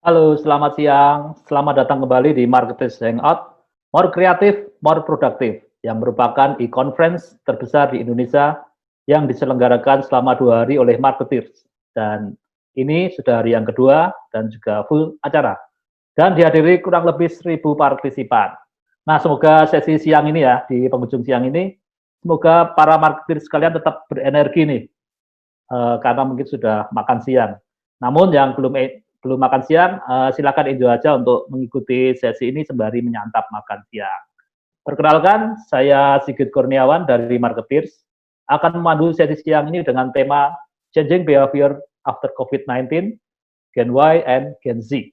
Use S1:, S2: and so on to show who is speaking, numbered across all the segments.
S1: Halo, selamat siang. Selamat datang kembali di Marketers Hangout, More Kreatif, More Produktif, yang merupakan e-conference terbesar di Indonesia yang diselenggarakan selama 2 hari oleh Marketers. Dan ini sudah hari yang kedua dan juga full acara. Dan dihadiri kurang lebih 1.000 partisipan. Nah, semoga sesi siang ini ya, di penghujung siang ini, semoga para marketer sekalian tetap berenergi nih, karena mungkin sudah makan siang. Namun yang belum makan siang, silakan enjoy aja untuk mengikuti sesi ini sembari menyantap makan siang. Perkenalkan, saya Sigit Kurniawan dari Marketers, akan memandu sesi siang ini dengan tema Changing Behavior After COVID-19, Gen Y and Gen Z.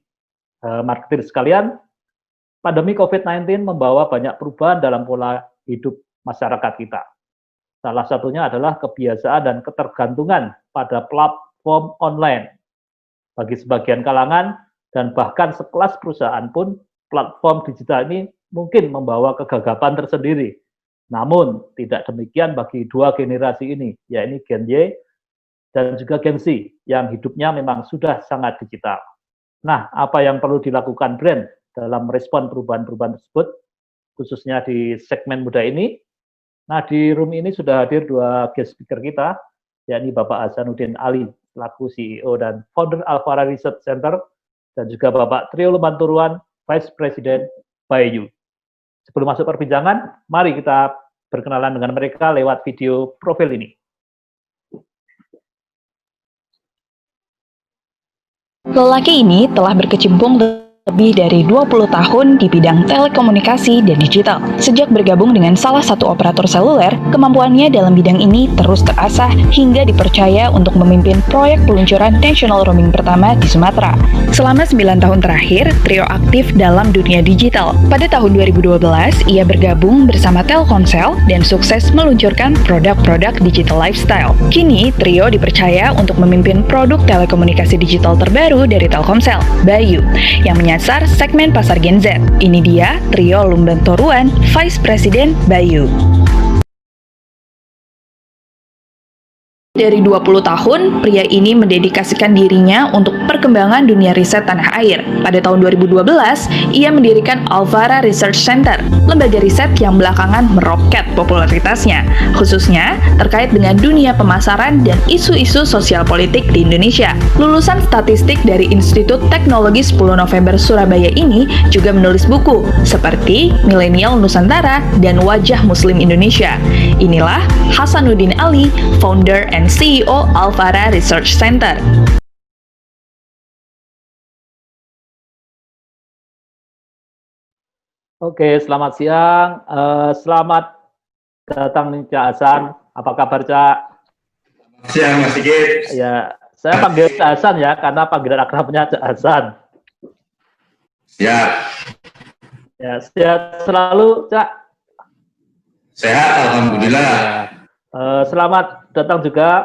S1: Marketers sekalian, pandemi COVID-19 membawa banyak perubahan dalam pola hidup masyarakat kita. Salah satunya adalah kebiasaan dan ketergantungan pada platform online. Bagi sebagian kalangan dan bahkan sekelas perusahaan pun, platform digital ini mungkin membawa kegagapan tersendiri. Namun, tidak demikian bagi dua generasi ini, yaitu Gen Y dan juga Gen Z, yang hidupnya memang sudah sangat digital. Nah, apa yang perlu dilakukan brand dalam merespon perubahan-perubahan tersebut, khususnya di segmen muda ini? Nah, di room ini sudah hadir dua guest speaker kita, yakni Bapak Hasanuddin Ali, selaku CEO dan founder Alvara Research Center, dan juga Bapak Trio Lumanturuan, Vice President Bayu. Sebelum masuk perbincangan, mari kita berkenalan dengan mereka lewat video profil ini.
S2: Lelaki ini telah berkecimpung lebih dari 20 tahun di bidang telekomunikasi dan digital. Sejak bergabung dengan salah satu operator seluler, kemampuannya dalam bidang ini terus terasah hingga dipercaya untuk memimpin proyek peluncuran national roaming pertama di Sumatera. Selama 9 tahun terakhir, Trio aktif dalam dunia digital. Pada tahun 2012, ia bergabung bersama Telkomsel dan sukses meluncurkan produk-produk digital lifestyle. Kini, Trio dipercaya untuk memimpin produk telekomunikasi digital terbaru dari Telkomsel, Bayu, yang menyasar segmen pasar Gen Z. Ini dia Trio Lumanturuan, Vice President Bayu. Dari 20 tahun, pria ini mendedikasikan dirinya untuk perkembangan dunia riset tanah air. Pada tahun 2012, ia mendirikan Alvara Research Center, lembaga riset yang belakangan meroket popularitasnya, khususnya terkait dengan dunia pemasaran dan isu-isu sosial politik di Indonesia. Lulusan statistik dari Institut Teknologi 10 November Surabaya ini juga menulis buku seperti Milenial Nusantara dan Wajah Muslim Indonesia. Inilah Hasanuddin Ali, founder and CEO Alvara Research Center.
S1: Oke, selamat siang. Selamat datang nih Cak Hasan. Apa kabar Cak?
S3: Siang Mas Sigit.
S1: Ya, saya panggil Cak Hasan ya, karena panggilan akrabnya Cak Hasan.
S3: Siap.
S1: Ya, sehat selalu Cak.
S3: Sehat, alhamdulillah.
S1: Selamat datang juga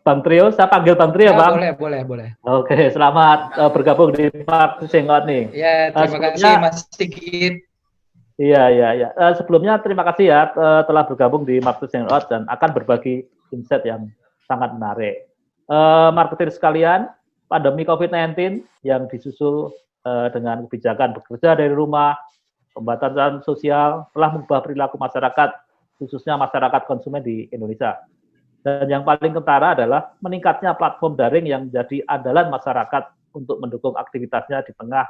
S1: Bang Trio. Saya panggil Bang Trio, Bang.
S4: Boleh.
S1: Oke, selamat bergabung di Marketers Hangout nih.
S4: Ya, terima kasih Mas Sigit.
S1: Iya. Sebelumnya terima kasih ya telah bergabung di Marketers Hangout dan akan berbagi insight yang sangat menarik. Marketer sekalian, pandemi COVID-19 yang disusul dengan kebijakan bekerja dari rumah, pembatasan sosial telah mengubah perilaku masyarakat, khususnya masyarakat konsumen di Indonesia. Dan yang paling kentara adalah meningkatnya platform daring yang menjadi andalan masyarakat untuk mendukung aktivitasnya di tengah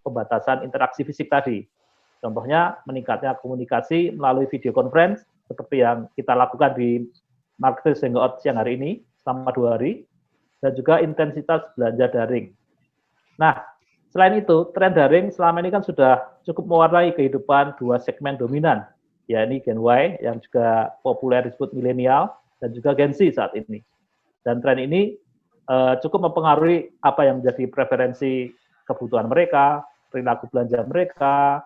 S1: pembatasan interaksi fisik tadi. Contohnya meningkatnya komunikasi melalui video conference seperti yang kita lakukan di Marketers Hangout siang hari ini selama 2 hari, dan juga intensitas belanja daring. Nah, selain itu, tren daring selama ini kan sudah cukup mewarnai kehidupan dua segmen dominan, yakni Gen Y yang juga populer disebut milenial, dan juga Gen Z saat ini. Dan tren ini cukup mempengaruhi apa yang menjadi preferensi kebutuhan mereka, perilaku belanja mereka,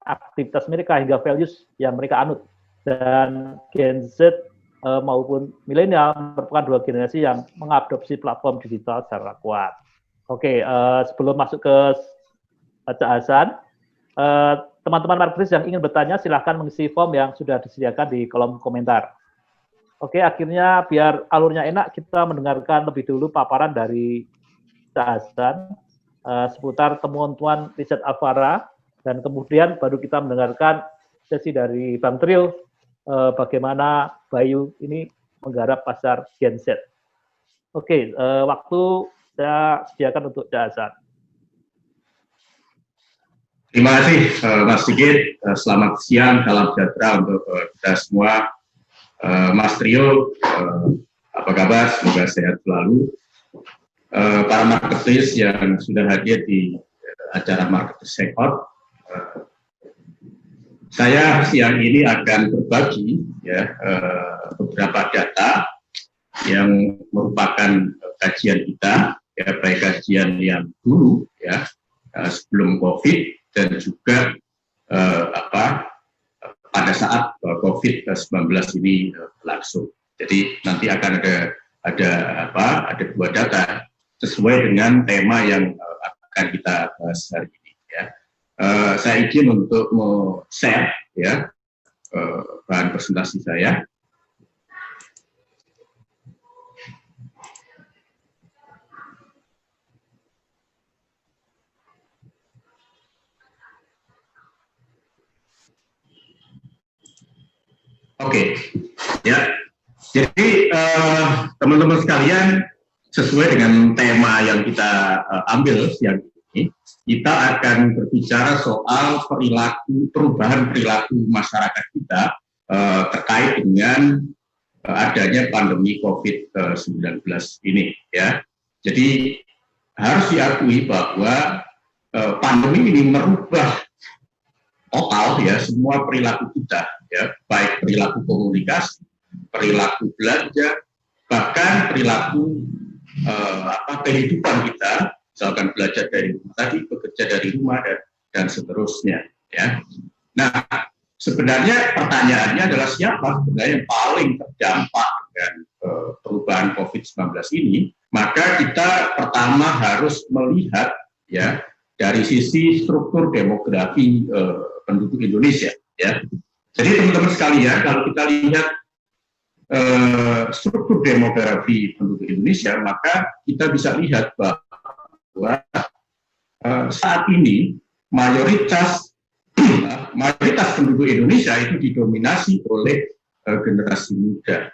S1: aktivitas mereka, hingga values yang mereka anut. Dan Gen Z maupun milenial merupakan dua generasi yang mengadopsi platform digital secara kuat. Oke, sebelum masuk ke Cak Hasan, teman-teman marketers yang ingin bertanya silahkan mengisi form yang sudah disediakan di kolom komentar. Oke, akhirnya biar alurnya enak, kita mendengarkan lebih dulu paparan dari Cak Hasan. seputar temuan-temuan riset Alfara, dan kemudian baru kita mendengarkan sesi dari Bang Trio bagaimana Bayu ini menggarap pasar Gen Z. Oke, waktu saya sediakan untuk Cak Hasan.
S3: Terima kasih Mas Sigit. Selamat siang, salam sejahtera untuk kita semua. Mas Trio, apa kabar? Semoga sehat selalu. Para marketis yang sudah hadir di acara Marketis Hangout, saya siang ini akan berbagi ya beberapa data yang merupakan kajian kita, ya baik kajian yang dulu ya sebelum COVID dan juga pada saat COVID-19 ini berlangsung. Jadi nanti akan ada dua data sesuai dengan tema yang akan kita bahas hari ini. Ya. Saya izin untuk share ya bahan presentasi saya. Oke, ya. Jadi teman-teman sekalian, sesuai dengan tema yang kita ambil siang ini, kita akan berbicara soal perubahan perilaku masyarakat kita terkait dengan adanya pandemi COVID-19 ini. Ya, jadi harus diakui bahwa pandemi ini merubah total ya semua perilaku kita, ya baik perilaku komunikasi, perilaku belanja, bahkan perilaku kehidupan kita, misalkan belajar dari rumah tadi, bekerja dari rumah dan seterusnya. Ya. Nah, sebenarnya pertanyaannya adalah siapa sebenarnya yang paling terdampak dengan perubahan COVID-19 ini? Maka kita pertama harus melihat ya dari sisi struktur demografi penduduk Indonesia. Ya. Jadi teman-teman sekalian, kalau kita lihat struktur demografi penduduk Indonesia, maka kita bisa lihat bahwa saat ini mayoritas penduduk Indonesia itu didominasi oleh generasi muda.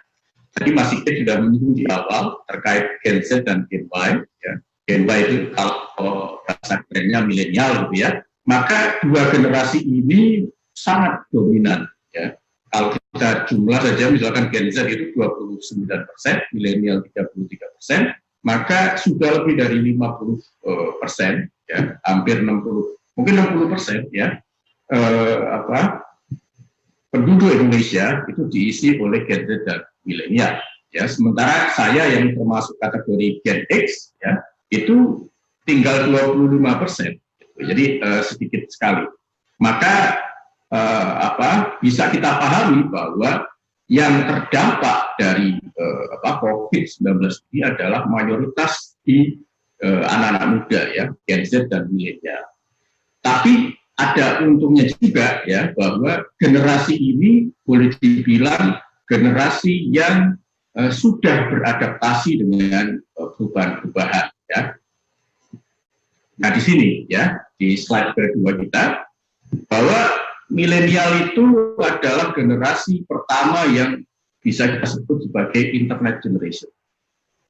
S3: Tadi Mas Sigit sudah menyinggung di awal terkait Gen Z dan Gen Y. Ya. Gen Y itu kalau bahasa kerennya milenial gitu ya. Maka dua generasi ini sangat dominan. Ya. Kalau kita jumlah saja, misalkan Gen Z itu 29%, milenial 33%, maka sudah lebih dari 50%, ya, hampir 60, mungkin 60%, ya, penduduk Indonesia itu diisi oleh Gen Z dan milenial. Ya, sementara saya yang termasuk kategori Gen X, ya, itu tinggal 25%, jadi sedikit sekali. Maka bisa kita pahami bahwa yang terdampak dari COVID-19 ini adalah mayoritas di anak-anak muda ya, Gen Z dan milenial. Tapi ada untungnya juga ya bahwa generasi ini boleh dibilang generasi yang sudah beradaptasi dengan perubahan-perubahan ya. Nah di sini ya di slide kedua kita bahwa milenial itu adalah generasi pertama yang bisa kita sebut sebagai internet generation.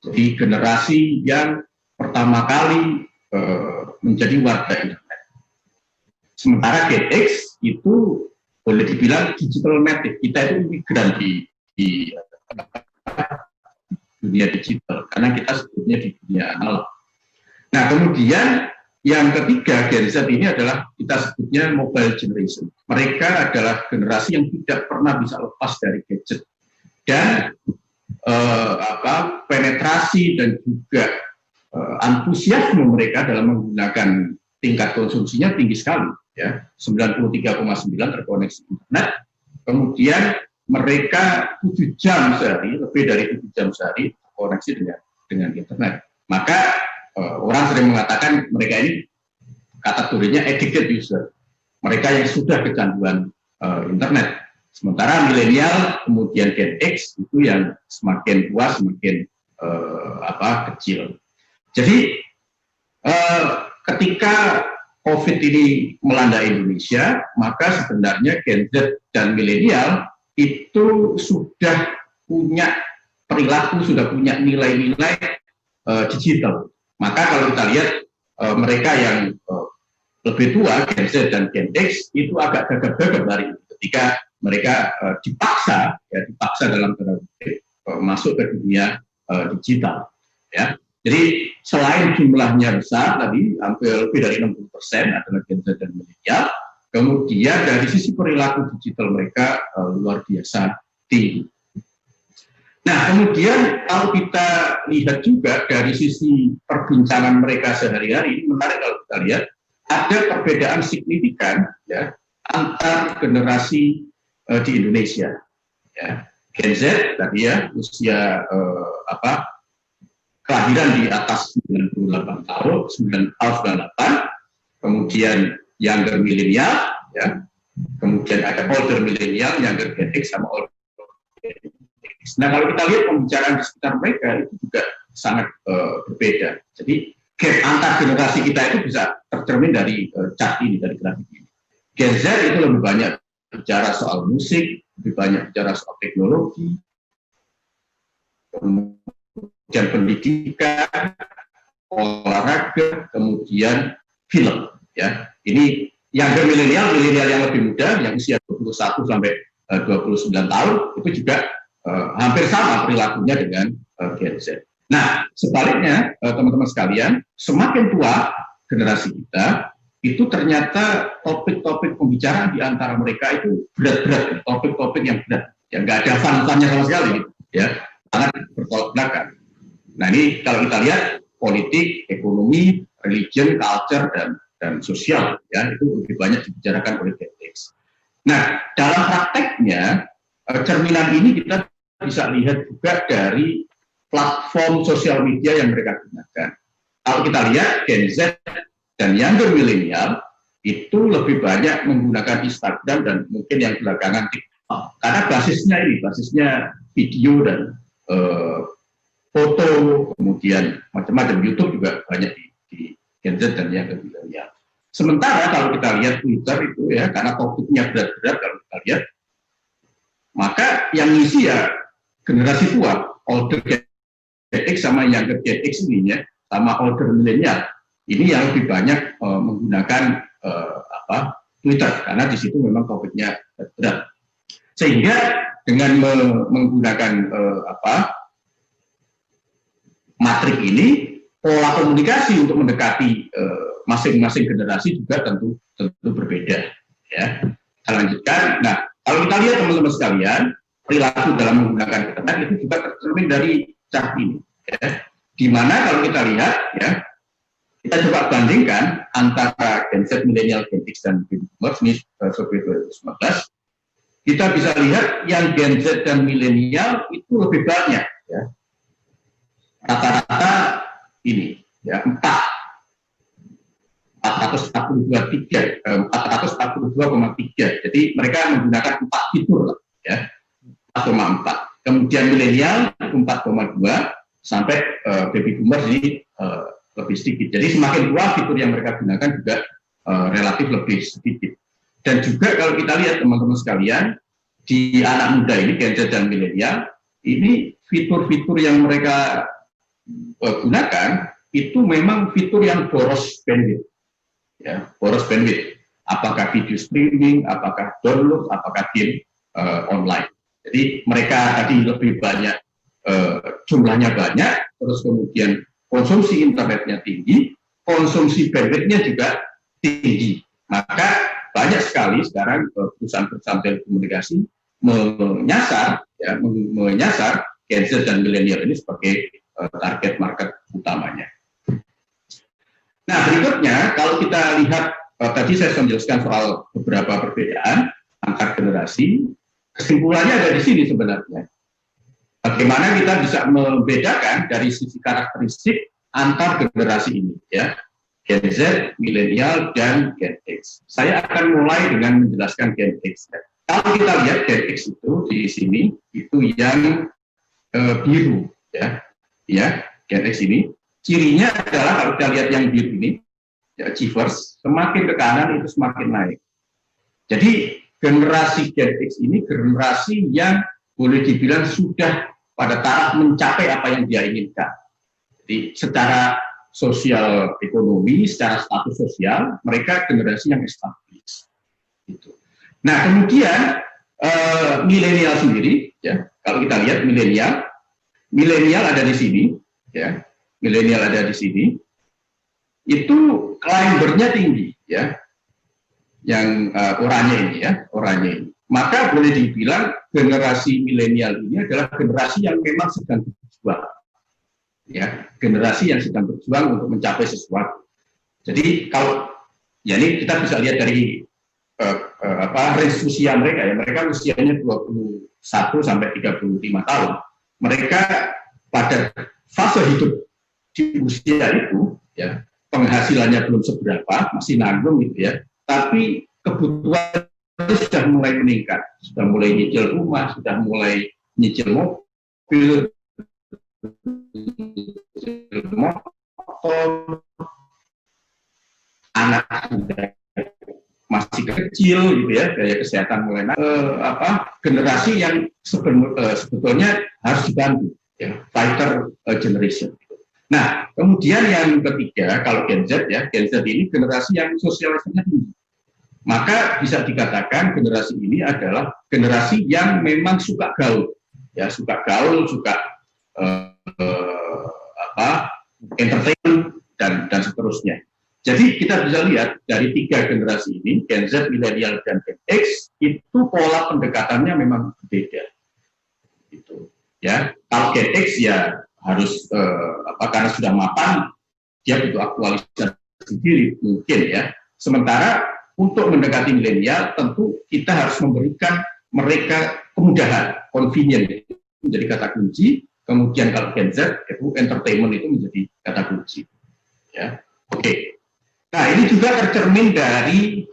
S3: Jadi generasi yang pertama kali menjadi warga internet. Sementara Gen X itu boleh dibilang digital native. Kita itu imigran di dunia digital karena kita sebutnya di dunia analog. Nah kemudian yang ketiga, Gen Z ini adalah kita sebutnya mobile generation. Mereka adalah generasi yang tidak pernah bisa lepas dari gadget. Dan penetrasi dan juga antusiasme mereka dalam menggunakan tingkat konsumsinya tinggi sekali. Ya, 93,9 terkoneksi internet. Kemudian mereka 7 jam sehari, lebih dari 7 jam sehari terkoneksi dengan internet. Maka orang sering mengatakan mereka ini kategorinya addicted user, mereka yang sudah kecanduan internet. Sementara milenial kemudian Gen X itu yang semakin tua semakin kecil. Jadi ketika COVID ini melanda Indonesia, maka sebenarnya Gen Z dan milenial itu sudah punya perilaku, sudah punya nilai-nilai digital. Maka kalau kita lihat mereka yang lebih tua, Gen Z dan Gen X, itu agak gagap-gagap hari ini ketika mereka dipaksa dalam tanda kutip masuk ke dunia digital. Ya. Jadi selain jumlahnya besar tadi, hampir lebih dari 60% adalah Gen Z dan milenial, kemudian dari sisi perilaku digital mereka luar biasa tinggi. Nah, kemudian kalau kita lihat juga dari sisi perbincangan mereka sehari-hari, menarik kalau kita lihat ada perbedaan signifikan ya antar generasi di Indonesia. Ya. Gen Z tadi ya usia kelahiran di atas 98 tahun, 98, kemudian younger milenial, ya, kemudian ada older milenial, younger Gen X sama older Gen X. Nah, kalau kita lihat pembicaraan di sekitar mereka itu juga sangat berbeda. Jadi gap antar generasi kita itu bisa tercermin dari chart ini, dari grafik ini. Gen Z itu lebih banyak bicara soal musik, lebih banyak bicara soal teknologi, kemudian pendidikan, olahraga, kemudian film. Ya, ini yang milenial yang lebih muda, yang usia 21 sampai 29 tahun, itu juga hampir sama perilakunya dengan Gen Z. Nah, sebaliknya, teman-teman sekalian, semakin tua generasi kita, itu ternyata topik-topik pembicaraan di antara mereka itu berat-berat, topik-topik yang berat, yang nggak ada fun-funnya sama sekali, ya, sangat bertolak belakang. Nah, ini kalau kita lihat politik, ekonomi, religion, culture, dan sosial, ya, itu lebih banyak dibicarakan oleh Gen X. Nah, dalam prakteknya, cerminan ini kita bisa lihat juga dari platform sosial media yang mereka gunakan. Kalau kita lihat Gen Z dan younger milenial itu lebih banyak menggunakan Instagram dan mungkin yang belakangan TikTok. Karena basisnya video dan foto, kemudian macam-macam. YouTube juga banyak di Gen Z dan younger milenial. Sementara kalau kita lihat Twitter itu ya, karena topiknya berat-berat kalau kita lihat, maka yang ngisi ya generasi tua, older Gen X sama younger Gen X ini ya, sama older milenial. Ini yang lebih banyak menggunakan Twitter, karena di situ memang topiknya berat. Sehingga dengan menggunakan matrik ini, pola komunikasi untuk mendekati masing-masing generasi juga tentu berbeda. Ya. Kita lanjutkan. Nah, kalau kita lihat teman-teman sekalian, perilaku dalam menggunakan internet itu juga tercermin dari chart ini. Ya. Di mana kalau kita lihat, ya, kita coba bandingkan antara Gen Z, milenial, Gen X, dan Baby Boomers, ini survei 2019, kita bisa lihat yang Gen Z dan milenial itu lebih banyak. Ya. Rata-rata ini, ya, 442,3. Jadi mereka menggunakan 4 fitur, ya, 4,4. Kemudian milenial 4,2 sampai baby boomers ini lebih sedikit. Jadi semakin tua fitur yang mereka gunakan juga relatif lebih sedikit. Dan juga kalau kita lihat teman-teman sekalian, di anak muda ini Gen Z dan milenial, ini fitur-fitur yang mereka gunakan itu memang fitur yang boros bandwidth. Ya, boros bandwidth. Apakah video streaming, apakah download, apakah game online. Jadi mereka tadi lebih banyak, jumlahnya banyak, terus kemudian konsumsi internetnya tinggi, konsumsi bandwidth-nya juga tinggi. Maka banyak sekali sekarang perusahaan-perusahaan telekomunikasi menyasar Gen Z dan milenial ini sebagai target market utamanya. Nah, berikutnya kalau kita lihat, tadi saya sudah menjelaskan soal beberapa perbedaan antar generasi, kesimpulannya ada di sini sebenarnya. Bagaimana kita bisa membedakan dari sisi karakteristik antar generasi ini, ya, Gen Z, milenial, dan Gen X. Saya akan mulai dengan menjelaskan Gen X. Kalau kita lihat Gen X itu di sini, itu yang biru, ya, Gen X ini. Cirinya adalah kalau kita lihat yang biru ini, ya, achievers, semakin ke kanan itu semakin naik. Jadi generasi Gen X ini generasi yang boleh dibilang sudah pada taraf mencapai apa yang dia inginkan. Jadi secara sosial ekonomi, secara status sosial, mereka generasi yang established. Gitu. Nah, kemudian milenial sendiri, ya, kalau kita lihat milenial ada di sini, ya, milenial ada di sini, itu climbernya tinggi, ya, yang oranye ini, ya, oranye ini. Maka boleh dibilang generasi milenial ini adalah generasi yang memang sedang berjuang, ya, generasi yang sedang berjuang untuk mencapai sesuatu. Jadi kalau, ya ini kita bisa lihat dari range usia mereka, ya, mereka usianya 21 sampai 35 tahun. Mereka pada fase hidup di usia itu, ya, penghasilannya belum seberapa, masih nanggung gitu, ya, tapi kebutuhan itu sudah mulai meningkat, sudah mulai nyicil rumah, sudah mulai nyicil mobil, motor, anak sudah masih kecil gitu, ya, daya kesehatan mulai generasi yang sebetulnya harus dibantu, ya, fighter generation. Nah, kemudian yang ketiga, kalau Gen Z, ya, Gen Z ini generasi yang sosialisasinya tinggi. Maka bisa dikatakan generasi ini adalah generasi yang memang suka gaul, ya, suka gaul, suka entertainment dan seterusnya. Jadi kita bisa lihat dari tiga generasi ini, Gen Z, milenial, dan Gen X, itu pola pendekatannya memang berbeda. Gitu, ya. Kalau Gen X ya harus karena sudah mapan, dia butuh aktualisasi diri mungkin, ya. Sementara untuk mendekati milenial tentu kita harus memberikan mereka kemudahan, convenient itu menjadi kata kunci. Kemudian kalau Gen Z itu entertainment itu menjadi kata kunci, ya. Oke. Nah, ini juga tercermin dari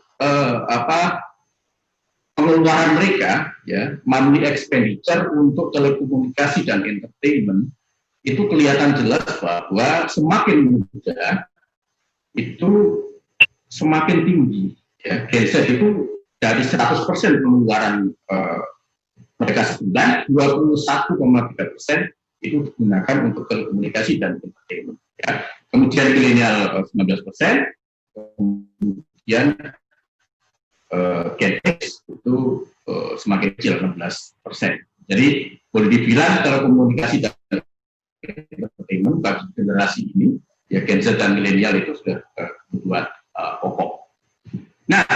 S3: pengeluaran mereka, ya, monthly expenditure untuk telekomunikasi dan entertainment itu kelihatan jelas bahwa semakin muda itu semakin tinggi, ya. Gen Z itu dari 100% pengeluaran mereka sebulan, 21,3% itu digunakan untuk telekomunikasi dan entertainment, ya. Kemudian milenial 19%, kemudian Gen X itu semakin kecil 16%. Jadi boleh dibilang telekomunikasi dan entertainment bagi generasi ini, ya, Gen Z dan milenial itu sudah kebutuhan pokok. Nah,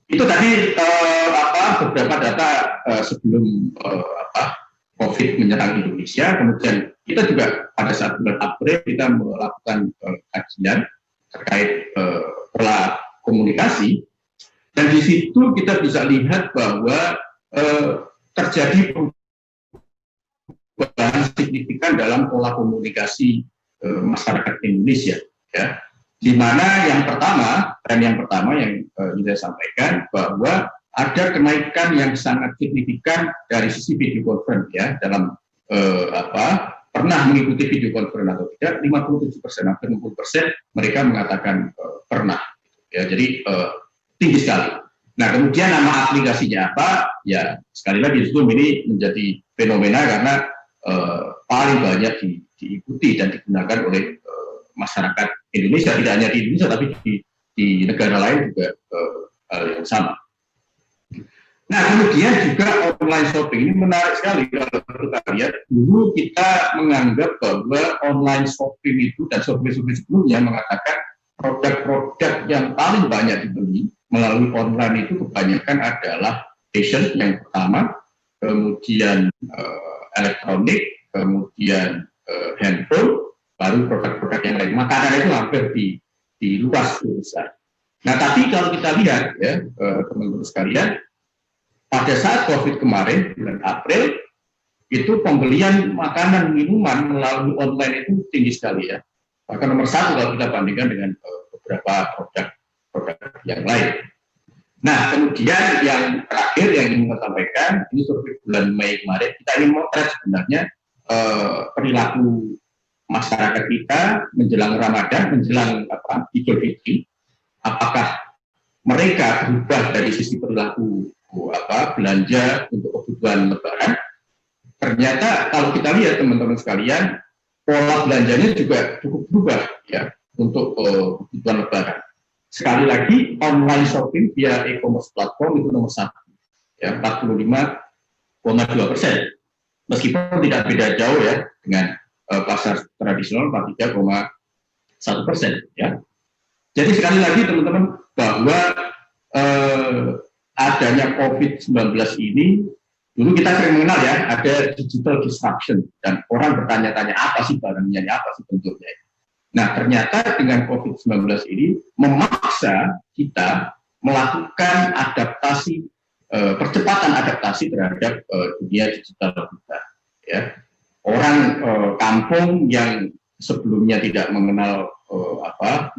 S3: itu tadi beberapa data sebelum COVID menyerang Indonesia. Kemudian kita juga pada saat bulan April kita melakukan kajian terkait pola komunikasi, dan di situ kita bisa lihat bahwa terjadi perubahan signifikan dalam pola komunikasi masyarakat Indonesia, ya. Di mana yang pertama yang saya sampaikan bahwa ada kenaikan yang sangat signifikan dari sisi video conference, ya, dalam pernah mengikuti video conference atau tidak, 57%, hampir 60% mereka mengatakan pernah, ya. Jadi tinggi sekali. Nah, kemudian nama aplikasinya apa? Ya, sekali lagi Zoom ini menjadi fenomena karena paling banyak diikuti dan digunakan oleh masyarakat Indonesia, tidak hanya di Indonesia tapi di negara lain juga hal yang sama. Nah, kemudian juga online shopping ini menarik sekali. Kalau kita lihat, dulu kita menganggap bahwa online shopping itu dan survei-survei sebelumnya mengatakan produk-produk yang paling banyak dibeli melalui online itu kebanyakan adalah fashion yang pertama, kemudian elektronik, kemudian handphone, baru produk-produk yang lain. Makanan itu hampir di luas besar. Nah, tapi kalau kita lihat, ya, teman-teman sekalian, pada saat COVID kemarin, bulan April, itu pembelian makanan, minuman melalui online itu tinggi sekali, ya. Bahkan nomor satu kalau kita bandingkan dengan beberapa produk yang lain. Nah, kemudian yang terakhir yang ingin saya sampaikan, ini survei bulan Mei kemarin, kita ingin motret sebenarnya perilaku masyarakat kita menjelang Ramadan, menjelang Idul Fitri, apakah mereka berubah dari sisi perilaku belanja untuk kebutuhan Lebaran. Ternyata kalau kita lihat teman-teman sekalian, pola belanjanya juga cukup berubah ya untuk kebutuhan Lebaran. Sekali lagi, online shopping via e-commerce platform itu nomor 1, ya 45,2%. Meskipun tidak beda jauh ya dengan pasar tradisional 43,1%. Ya. Jadi sekali lagi teman-teman bahwa adanya COVID-19 ini, dulu kita sering mengenal ya, ada digital disruption, dan orang bertanya-tanya apa sih barangnya, apa sih bentuknya. Nah, ternyata dengan COVID-19 ini memaksa kita melakukan adaptasi, percepatan adaptasi terhadap dunia digital kita. Ya. Orang kampung yang sebelumnya tidak mengenal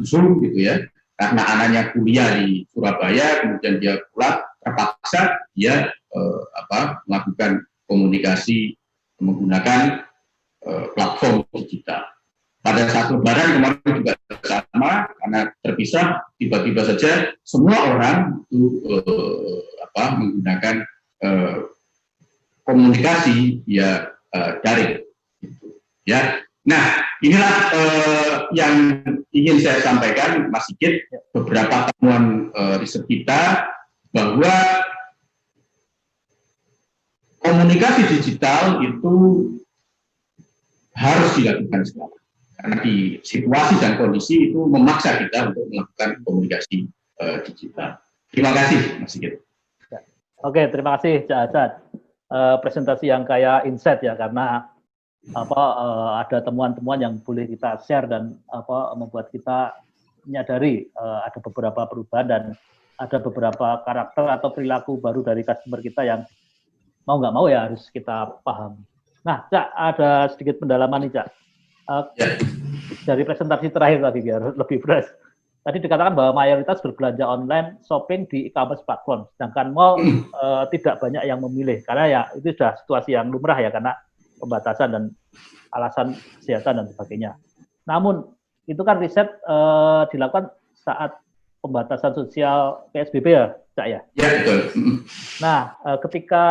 S3: Zoom gitu ya, karena anaknya kuliah di Surabaya, kemudian dia pulang, terpaksa dia melakukan komunikasi menggunakan platform digital. Pada saat Lebaran kemarin juga sama, karena terpisah, tiba-tiba saja semua orang itu menggunakan komunikasi ya daring. Ya, nah inilah yang ingin saya sampaikan, Mas Sigit, beberapa temuan riset kita bahwa komunikasi digital itu harus dilakukan sekarang. Karena di situasi dan kondisi itu memaksa kita untuk melakukan komunikasi digital. Terima kasih, Mas Sigit.
S1: Oke, terima kasih, Cak Hasan. Presentasi yang kaya insight ya, karena ada temuan-temuan yang boleh kita share dan membuat kita menyadari ada beberapa perubahan dan ada beberapa karakter atau perilaku baru dari customer kita yang mau nggak mau ya harus kita pahami. Nah, Cak, ada sedikit pendalaman nih, Cak. Dari presentasi terakhir tadi biar lebih fresh. Tadi dikatakan bahwa mayoritas berbelanja online shopping di e-commerce platform, sedangkan mall tidak banyak yang memilih karena ya itu sudah situasi yang lumrah ya karena pembatasan dan alasan kesehatan dan sebagainya. Namun itu kan riset dilakukan saat pembatasan sosial PSBB ya, Cak ya.
S3: Ya betul.
S1: Nah, ketika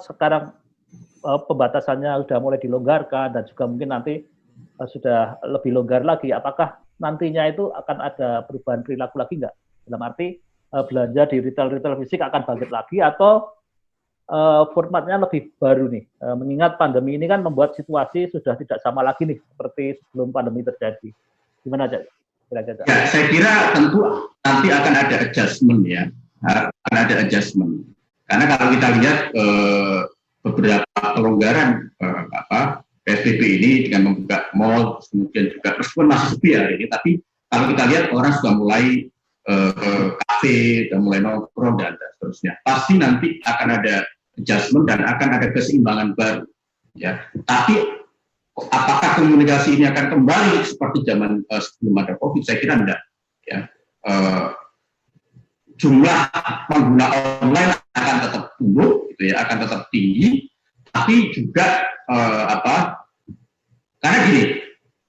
S1: sekarang pembatasannya sudah mulai dilonggarkan dan juga mungkin nanti sudah lebih longgar lagi, apakah nantinya itu akan ada perubahan perilaku lagi nggak? Dalam arti belanja di retail fisik akan bangkit lagi atau formatnya lebih baru nih? Mengingat pandemi ini kan membuat situasi sudah tidak sama lagi nih seperti sebelum pandemi terjadi. Gimana Cak? Kira-kira?
S3: Ya, saya kira tentu nanti akan ada adjustment ya, akan ada adjustment. Karena kalau kita lihat beberapa pelonggaran PSBB ini dengan membuka mall, kemudian juga meskipun masih sepi hari ini, tapi kalau kita lihat orang sudah mulai kafe, sudah mulai nongkrong dan seterusnya. Pasti nanti akan ada adjustment dan akan ada keseimbangan baru. Ya, tapi apakah komunikasi ini akan kembali seperti zaman sebelum ada COVID? Saya kira enggak. Ya, jumlah pengguna online akan tetap tumbuh, gitu ya, akan tetap tinggi, tapi juga karena gini,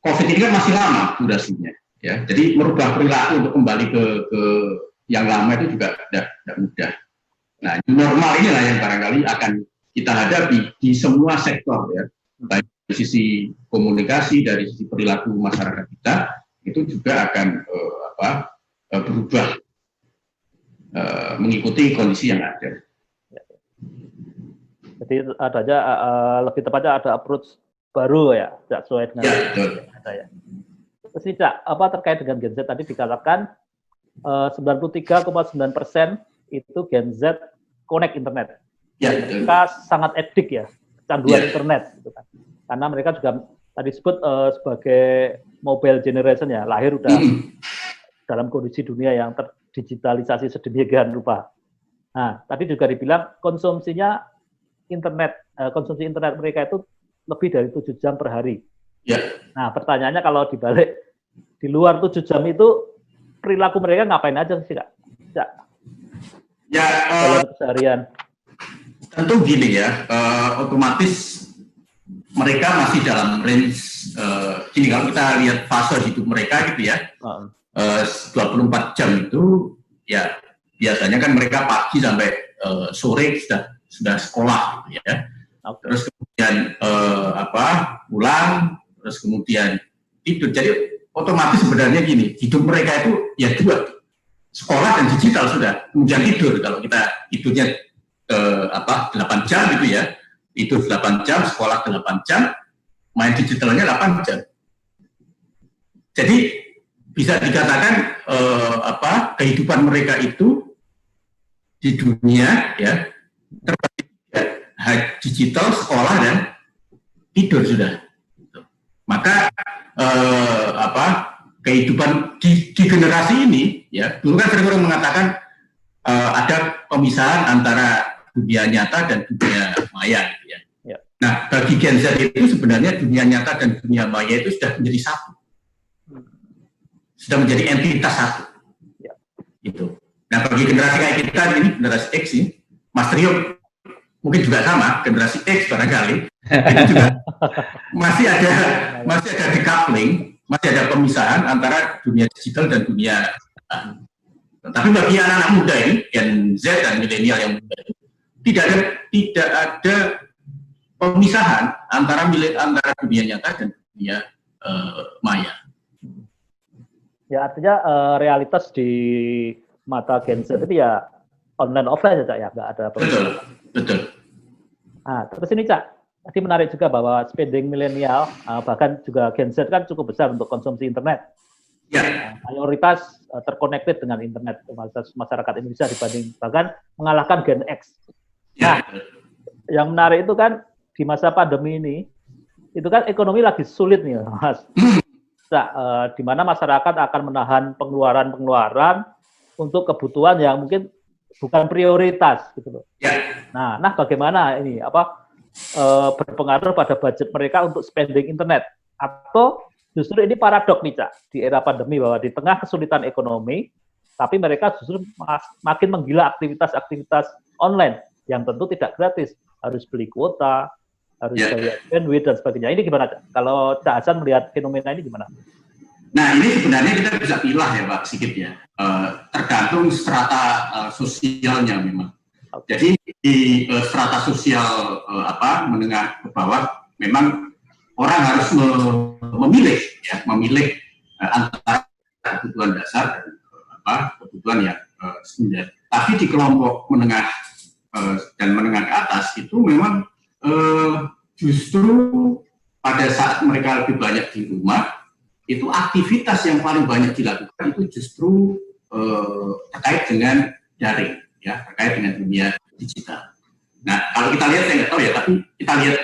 S3: COVID ini kan masih lama durasinya, ya, jadi merubah perilaku untuk kembali ke yang lama itu juga tidak mudah. Nah, normal inilah yang barangkali akan kita hadapi di semua sektor, ya, baik dari sisi komunikasi, dari sisi perilaku masyarakat kita, itu juga akan berubah mengikuti kondisi yang ada.
S1: Jadi adanya lebih tepatnya ada approach baru ya, tidak sesuai dengan yang ada ya. Terus ini Cak, terkait dengan Gen Z tadi dikatakan 93,9% itu Gen Z connect internet.
S3: Ya,
S1: mereka sangat edik ya, kecanduan internet gitu kan. Karena mereka juga tadi disebut sebagai mobile generation ya, lahir udah dalam kondisi dunia yang terdigitalisasi sedemikian rupa. Nah, tadi juga dibilang konsumsi internet mereka itu lebih dari 7 jam per hari.
S3: Ya.
S1: Nah, pertanyaannya kalau dibalik, di luar 7 jam itu perilaku mereka ngapain aja sih, Kak?
S3: Ya,
S1: dalam keseharian.
S3: Tentu gini ya, otomatis mereka masih dalam range, gini kalau kita lihat fase hidup mereka gitu ya, 24 jam itu ya biasanya kan mereka pagi sampai sore sudah sekolah gitu ya. Terus kemudian pulang, terus kemudian tidur. Jadi otomatis sebenarnya gini, hidup mereka itu ya dua, sekolah dan digital sudah. Kemudian tidur, kalau kita tidurnya 8 jam gitu ya, tidur 8 jam, sekolah 8 jam, main digitalnya 8 jam. Jadi bisa dikatakan kehidupan mereka itu di dunia ya terbagi digital, sekolah dan tidur sudah. Maka kehidupan di generasi ini ya, dulu kan sering orang mengatakan ada pemisahan antara dunia nyata dan dunia maya gitu ya. Nah, bagi Gen Z itu sebenarnya dunia nyata dan dunia maya itu sudah menjadi satu. Sudah menjadi entitas satu. Gitu. Nah, bagi generasi kayak kita ini, generasi X ini, Mas Trio mungkin juga sama, generasi X barangkali, itu juga masih ada decoupling, masih ada pemisahan antara dunia digital dan dunia. Tapi bagi anak-anak muda ini, Gen Z dan milenial yang muda itu, tidak ada pemisahan antara dunia nyata dan dunia maya.
S1: Ya, artinya realitas di mata Gen Z itu ya online offline saja ya, nggak ada pemisahan.
S3: Betul.
S1: Nah, terus ini Cak, tadi menarik juga bahwa spending milenial, bahkan juga Gen Z kan cukup besar untuk konsumsi internet.
S3: Ya.
S1: Mayoritas terkonekted dengan internet masyarakat Indonesia dibanding bahkan mengalahkan Gen X. Nah, yang menarik itu kan di masa pandemi ini, itu kan ekonomi lagi sulit nih, Mas. Nah, di mana masyarakat akan menahan pengeluaran untuk kebutuhan yang mungkin bukan prioritas, gitu loh.
S3: Ya.
S1: Nah, bagaimana ini berpengaruh pada budget mereka untuk spending internet? Atau justru ini paradok nih, Cak, di era pandemi bahwa di tengah kesulitan ekonomi, tapi mereka justru makin menggila aktivitas-aktivitas online yang tentu tidak gratis, harus beli kuota, harus bayar bandwidth dan sebagainya. Ini gimana, Cak? Kalau Cak Hasan melihat fenomena ini gimana?
S3: Nah, ini sebenarnya kita bisa pilah ya, Pak Sigit ya. Tergantung strata sosialnya memang. Jadi di strata sosial menengah ke bawah memang orang harus memilih antara kebutuhan dasar dan kebutuhan yang sekunder. Tapi di kelompok menengah dan menengah ke atas itu memang justru pada saat mereka lebih banyak di rumah, itu aktivitas yang paling banyak dilakukan itu justru terkait dengan daring, ya, terkait dengan dunia digital. Nah, kalau kita lihat, saya nggak tahu ya, tapi kita lihat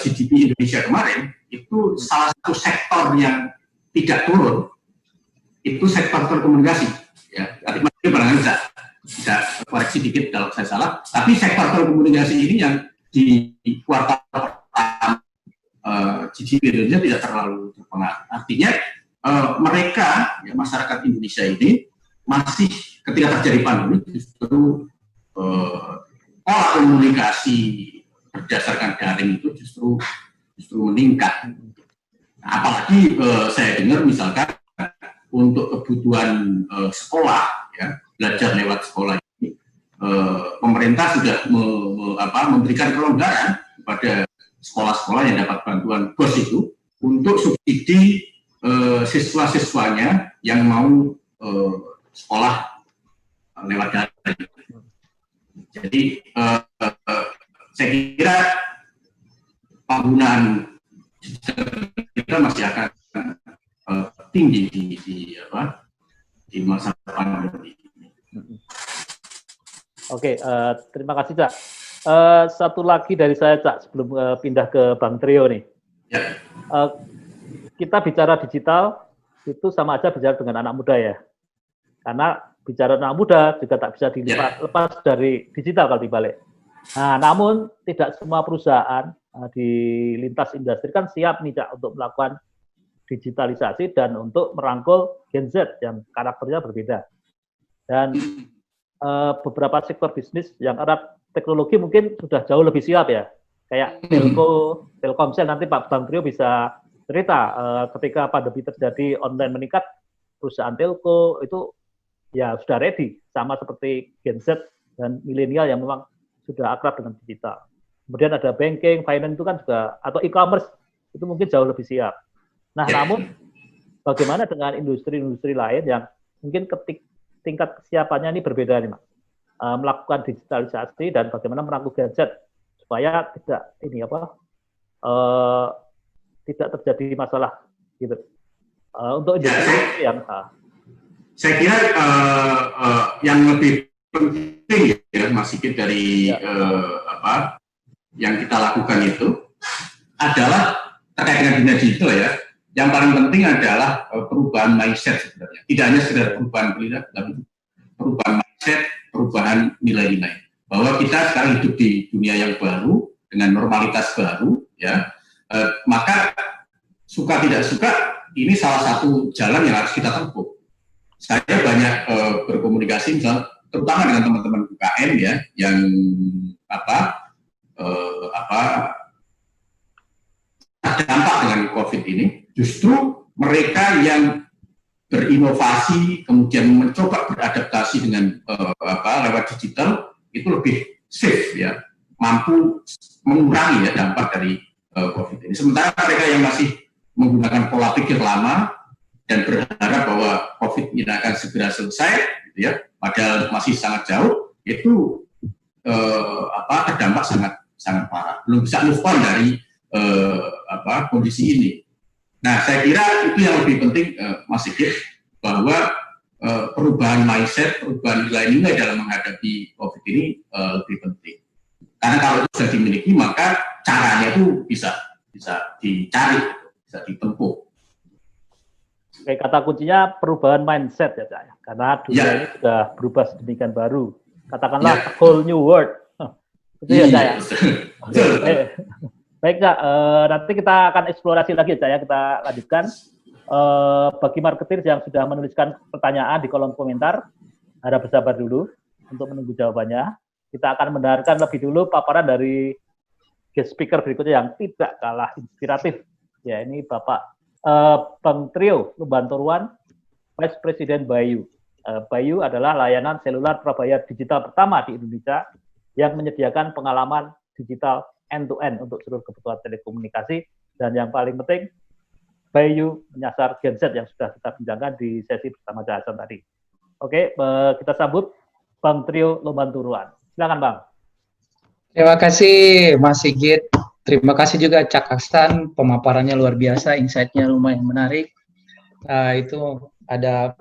S3: GDP Indonesia kemarin, itu salah satu sektor yang tidak turun, itu sektor telekomunikasi. Ya, tadi mungkin barangkali bisa koreksi dikit kalau saya salah, tapi sektor telekomunikasi ini yang di kuartal pertama GDP Indonesia tidak terlalu terpengaruh. Artinya mereka, ya, masyarakat Indonesia ini masih ketika terjadi pandemi justru pola komunikasi berdasarkan daring itu justru meningkat. Nah, apalagi saya dengar misalkan untuk kebutuhan sekolah, ya, belajar lewat sekolah ini, pemerintah sudah memberikan kelonggaran kepada sekolah-sekolah yang dapat bantuan BOS itu untuk subsidi siswa-siswanya yang mau sekolah lewat daring. Jadi saya kira penggunaan kita masih akan tinggi di masa pandemi.
S1: Oke, terima kasih, Cak. Satu lagi dari saya, Cak, sebelum pindah ke Bang Trio nih.
S3: Ya.
S1: Kita bicara digital itu sama aja bicara dengan anak muda ya. Karena bicara anak muda juga tak bisa dilepas dari digital kalau dibalik. Nah, namun tidak semua perusahaan di lintas industri kan siap nih, Cak, untuk melakukan digitalisasi dan untuk merangkul Gen Z yang karakternya berbeda. Dan beberapa sektor bisnis yang erat teknologi mungkin sudah jauh lebih siap ya. Kayak Telkomsel, nanti Pak Bang Trio bisa cerita ketika pandemi terjadi online meningkat, perusahaan telco itu ya sudah ready, sama seperti Gen Z dan milenial yang memang sudah akrab dengan digital. Kemudian ada banking, finance itu kan juga, atau e-commerce itu mungkin jauh lebih siap. Nah, namun bagaimana dengan industri-industri lain yang mungkin tingkat kesiapannya ini berbeda nih, Mas? Melakukan digitalisasi dan bagaimana merangkul Gen Z supaya tidak terjadi masalah gitu. Untuk industri yang
S3: saya kira yang lebih penting ya Mas Sigit dari yang kita lakukan itu adalah terkait dengan dunia digital ya. Yang paling penting adalah perubahan mindset sebenarnya. Tidak hanya sekedar perubahan perilaku, tapi perubahan mindset, perubahan nilai-nilai. Bahwa kita sekarang hidup di dunia yang baru dengan normalitas baru, ya. Maka suka tidak suka ini salah satu jalan yang harus kita tempuh. Saya banyak berkomunikasi misalnya terutama dengan teman-teman UKM ya yang terdampak dengan COVID ini, justru mereka yang berinovasi kemudian mencoba beradaptasi dengan lewat digital itu lebih safe ya, mampu mengurangi ya dampak dari COVID ini. Sementara mereka yang masih menggunakan pola pikir lama dan berharap bahwa COVID ini akan segera selesai, gitu ya, padahal masih sangat jauh, itu terdampak sangat parah, belum bisa move on dari kondisi ini. Nah, saya kira itu yang lebih penting, Mas Sigit, bahwa perubahan mindset, perubahan nilai-nilai dalam menghadapi COVID ini lebih penting. Karena kalau itu sudah dimiliki, maka caranya itu bisa dicari, bisa ditempuh.
S1: Oke, kata kuncinya perubahan mindset ya, Cak. Karena dunia ini sudah berubah sedemikian baru. Katakanlah a whole new world. Itu ya, Cak. Baik, Cak. Nanti kita akan eksplorasi lagi, Cak, ya. Kita lanjutkan. Bagi marketer yang sudah menuliskan pertanyaan di kolom komentar, harap bersabar dulu untuk menunggu jawabannya. Kita akan mendengarkan lebih dulu paparan dari guest speaker berikutnya yang tidak kalah inspiratif. Ya, ini Bapak Bang Trio Lumbanturuan, Vice President Bayu. Bayu adalah layanan seluler prabayar digital pertama di Indonesia yang menyediakan pengalaman digital end-to-end untuk seluruh kebutuhan telekomunikasi. Dan yang paling penting, Bayu menyasar Gen Z yang sudah kita bincangkan di sesi bersama Cak Hasan tadi. Oke, kita sambut Bang Trio Lumbanturuan. Silakan, Bang.
S4: Terima kasih, Mas Sigit. Terima kasih juga Cak Hasan, pemaparannya luar biasa, insight-nya lumayan menarik. Itu ada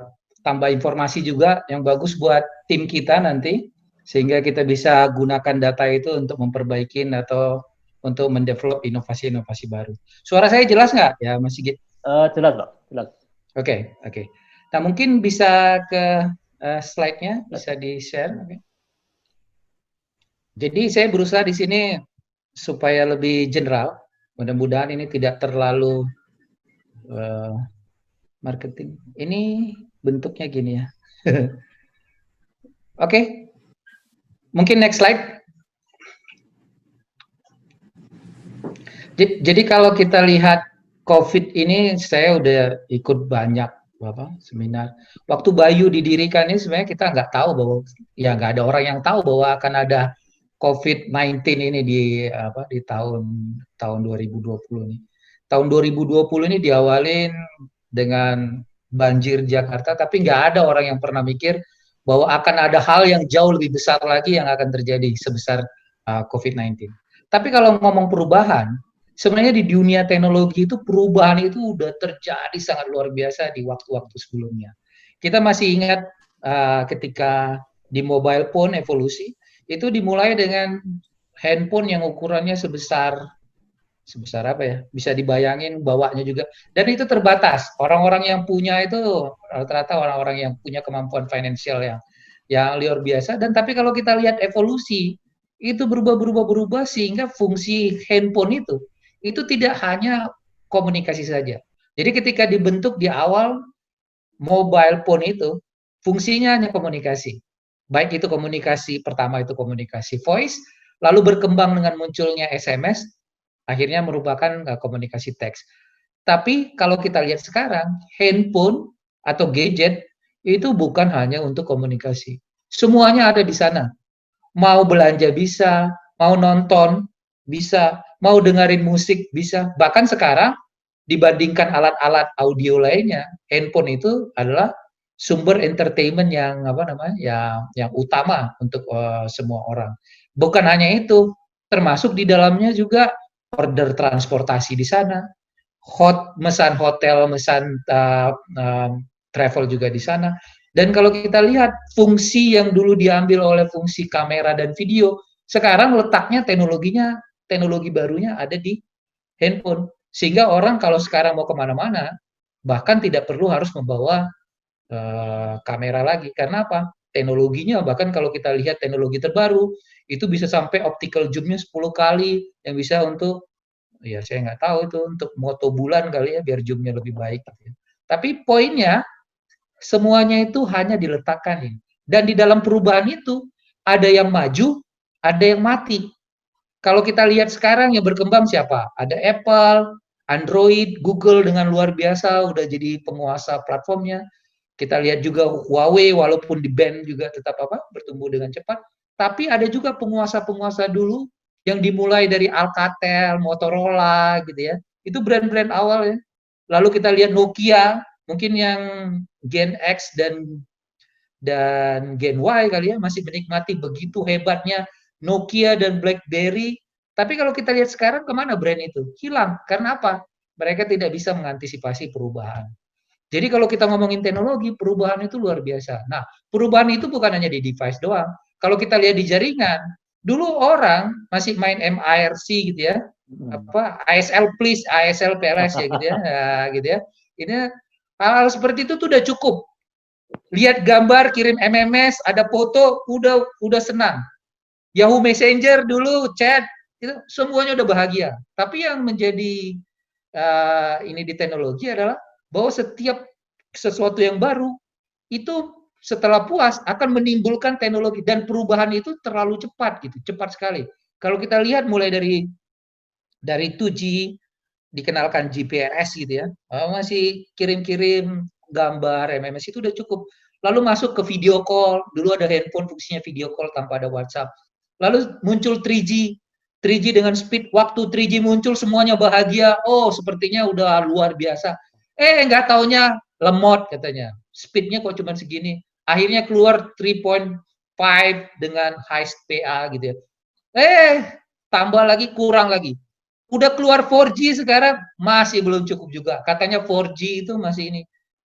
S4: tambah informasi juga yang bagus buat tim kita nanti, sehingga kita bisa gunakan data itu untuk memperbaiki atau untuk mendevelop inovasi-inovasi baru. Suara saya jelas nggak ya, Mas Sigit?
S1: Jelas, Pak. Jelas.
S4: Oke. Nah, mungkin bisa ke slide-nya, bisa di-share. Okay. Jadi saya berusaha di sini supaya lebih general, mudah-mudahan ini tidak terlalu marketing. Ini bentuknya gini ya. Oke. Mungkin next slide. Jadi kalau kita lihat COVID ini, saya udah ikut banyak seminar. Waktu Bayu didirikan ini sebenarnya kita nggak tahu bahwa nggak ada orang yang tahu bahwa akan ada COVID-19 ini di tahun 2020 nih. Tahun 2020 ini diawalin dengan banjir Jakarta, tapi nggak ada orang yang pernah mikir bahwa akan ada hal yang jauh lebih besar lagi yang akan terjadi sebesar COVID-19. Tapi kalau ngomong perubahan, sebenarnya di dunia teknologi itu perubahan itu udah terjadi sangat luar biasa di waktu-waktu sebelumnya. Kita masih ingat ketika di mobile phone evolusi, itu dimulai dengan handphone yang ukurannya sebesar apa ya? Bisa dibayangin bawanya juga. Dan itu terbatas. Orang-orang yang punya itu rata-rata orang-orang yang punya kemampuan finansial yang luar biasa. Dan tapi kalau kita lihat evolusi, itu berubah sehingga fungsi handphone itu tidak hanya komunikasi saja. Jadi ketika dibentuk di awal mobile phone itu fungsinya hanya komunikasi. Baik itu komunikasi, pertama itu komunikasi voice, lalu berkembang dengan munculnya SMS, akhirnya merupakan komunikasi teks. Tapi kalau kita lihat sekarang, handphone atau gadget itu bukan hanya untuk komunikasi. Semuanya ada di sana. Mau belanja bisa, mau nonton bisa, mau dengerin musik bisa. Bahkan sekarang dibandingkan alat-alat audio lainnya, handphone itu adalah sumber entertainment yang apa namanya, yang utama untuk semua orang. Bukan hanya itu, termasuk di dalamnya juga order transportasi di sana, mesan hotel, mesan travel juga di sana. Dan kalau kita lihat fungsi yang dulu diambil oleh fungsi kamera dan video, sekarang letaknya teknologi barunya ada di handphone. Sehingga orang kalau sekarang mau kemana-mana, bahkan tidak perlu harus membawa kamera lagi. Karena apa? Teknologinya, bahkan kalau kita lihat teknologi terbaru, itu bisa sampai optical zoom-nya 10 kali, yang bisa untuk, ya saya nggak tahu itu, untuk moto bulan kali ya, biar zoom-nya lebih baik. Gitu ya. Tapi poinnya, semuanya itu hanya diletakkan ini. Dan di dalam perubahan itu, ada yang maju, ada yang mati. Kalau kita lihat sekarang yang berkembang siapa? Ada Apple, Android, Google dengan luar biasa udah jadi penguasa platformnya. Kita lihat juga Huawei walaupun di-ban juga tetap bertumbuh dengan cepat. Tapi ada juga penguasa-penguasa dulu yang dimulai dari Alcatel, Motorola gitu ya. Itu brand-brand awal ya. Lalu kita lihat Nokia, mungkin yang Gen X dan Gen Y kali ya masih menikmati begitu hebatnya Nokia dan BlackBerry. Tapi kalau kita lihat sekarang kemana brand itu? Hilang. Karena apa? Mereka tidak bisa mengantisipasi perubahan. Jadi kalau kita ngomongin teknologi, perubahan itu luar biasa. Nah, perubahan itu bukan hanya di device doang. Kalau kita lihat di jaringan, dulu orang masih main MIRC gitu ya, ASL please, ASL PLS ya gitu ya, gitu ya. Ini hal seperti itu tuh udah cukup. Lihat gambar, kirim MMS, ada foto, udah senang. Yahoo Messenger dulu chat, itu semuanya udah bahagia. Tapi yang menjadi ini di teknologi adalah bahwa setiap sesuatu yang baru itu setelah puas akan menimbulkan teknologi dan perubahan itu terlalu cepat gitu, cepat sekali. Kalau kita lihat mulai dari 2G dikenalkan GPRS gitu ya, masih kirim-kirim gambar MMS itu udah cukup. Lalu masuk ke video call, dulu ada handphone fungsinya video call tanpa ada WhatsApp. Lalu muncul 3G, 3G dengan speed, waktu 3G muncul semuanya bahagia, oh sepertinya udah luar biasa. Nggak taunya lemot katanya, speednya kok cuma segini. Akhirnya keluar 3.5 dengan high PA gitu ya. Tambah lagi, kurang lagi. Udah keluar 4G sekarang, masih belum cukup juga. Katanya 4G itu masih ini.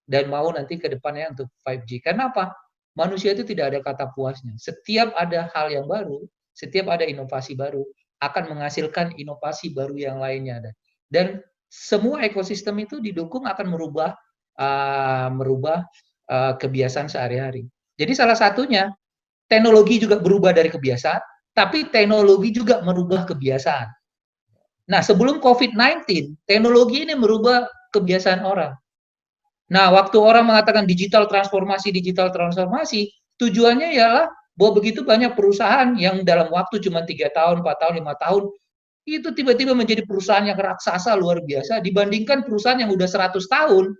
S4: Dan mau nanti ke depannya untuk 5G. Karena apa? Manusia itu tidak ada kata puasnya. Setiap ada hal yang baru, setiap ada inovasi baru, akan menghasilkan inovasi baru yang lainnya. Dan semua ekosistem itu didukung akan merubah kebiasaan sehari-hari. Jadi salah satunya, teknologi juga berubah dari kebiasaan, tapi teknologi juga merubah kebiasaan. Nah, sebelum COVID-19, teknologi ini merubah kebiasaan orang. Nah, waktu orang mengatakan digital transformasi, tujuannya ialah bahwa begitu banyak perusahaan yang dalam waktu cuma 3 tahun, 4 tahun, 5 tahun, itu tiba-tiba menjadi perusahaan yang raksasa luar biasa dibandingkan perusahaan yang udah 100 tahun,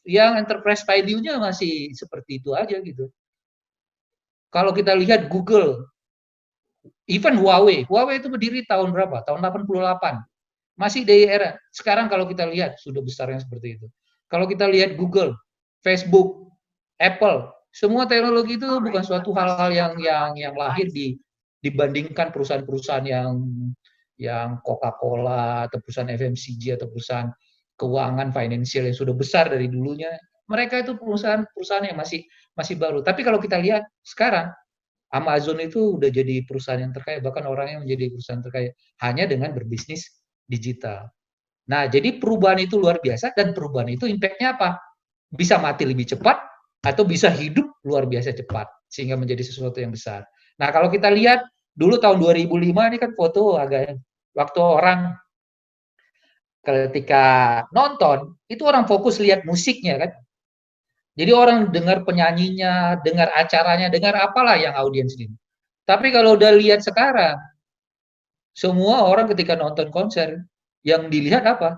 S4: yang enterprise value-nya masih seperti itu aja gitu. Kalau kita lihat Google, even Huawei itu berdiri tahun berapa? Tahun 88. Masih dari era. Sekarang kalau kita lihat sudah besarnya seperti itu. Kalau kita lihat Google, Facebook, Apple, semua teknologi itu bukan suatu hal-hal yang lahir dibandingkan perusahaan-perusahaan yang Coca-Cola atau perusahaan FMCG atau perusahaan keuangan financial yang sudah besar dari dulunya. Mereka itu perusahaan yang masih baru. Tapi kalau kita lihat sekarang Amazon itu udah jadi perusahaan yang terkaya, bahkan orangnya menjadi perusahaan terkaya hanya dengan berbisnis digital. Nah, jadi perubahan itu luar biasa dan perubahan itu impact-nya apa? Bisa mati lebih cepat atau bisa hidup luar biasa cepat sehingga menjadi sesuatu yang besar. Nah, kalau kita lihat dulu tahun 2005 ini kan foto agak waktu orang ketika nonton itu orang fokus lihat musiknya kan. Jadi orang dengar penyanyinya, dengar acaranya, dengar apalah yang audiens ini. Tapi kalau udah lihat sekarang, semua orang ketika nonton konser, yang dilihat apa?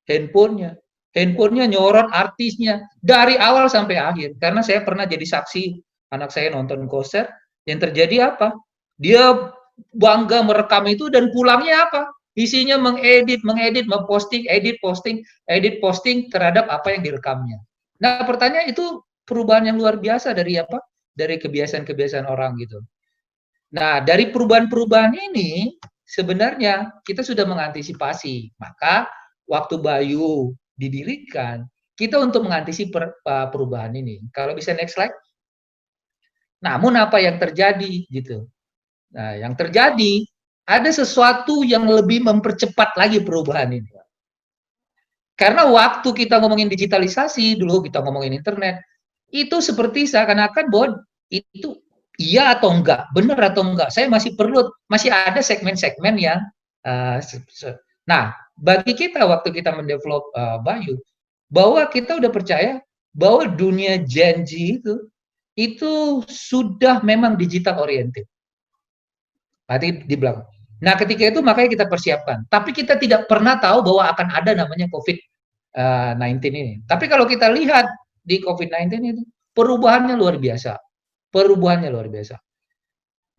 S4: Handphonenya. handphonenya nyorot artisnya dari awal sampai akhir. Karena saya pernah jadi saksi, anak saya nonton konser, yang terjadi apa? Dia bangga merekam itu dan pulangnya apa? Isinya mengedit, memposting, edit posting terhadap apa yang direkamnya. Nah, pertanyaan itu perubahan yang luar biasa dari apa? Dari kebiasaan-kebiasaan orang gitu. Nah, dari perubahan-perubahan ini sebenarnya kita sudah mengantisipasi. Maka waktu Bayu didirikan, kita untuk mengantisipasi perubahan ini. Kalau bisa next slide. Namun apa yang terjadi gitu? Nah, yang terjadi ada sesuatu yang lebih mempercepat lagi perubahan ini. Karena waktu kita ngomongin digitalisasi, dulu kita ngomongin internet, itu seperti seakan-akan bahwa itu iya atau enggak, benar atau enggak. Saya masih ada segmen-segmen yang nah, bagi kita waktu kita mendevelop Bayu, bahwa kita udah percaya bahwa dunia janji itu sudah memang digital oriented. Berarti di belakang. Nah, ketika itu makanya kita persiapkan. Tapi kita tidak pernah tahu bahwa akan ada namanya COVID-19 ini. Tapi kalau kita lihat di COVID-19 itu, perubahannya luar biasa. Perubahannya luar biasa.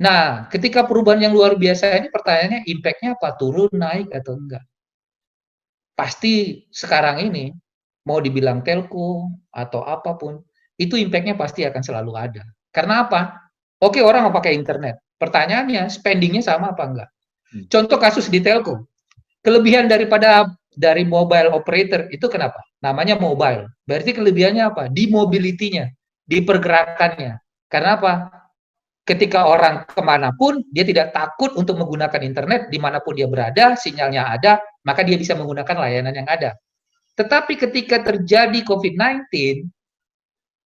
S4: Nah, ketika perubahan yang luar biasa ini, pertanyaannya impact-nya apa? Turun, naik, atau enggak? Pasti sekarang ini, mau dibilang telco, atau apapun, itu impact-nya pasti akan selalu ada. Karena apa? Oke, orang mau pakai internet. Pertanyaannya, spending-nya sama apa enggak? Contoh kasus di telco. Kelebihan dari mobile operator itu kenapa? Namanya mobile. Berarti kelebihannya apa? Di mobility-nya, di pergerakannya. Karena apa? Ketika orang kemanapun, dia tidak takut untuk menggunakan internet, dimanapun dia berada, sinyalnya ada, maka dia bisa menggunakan layanan yang ada. Tetapi ketika terjadi COVID-19,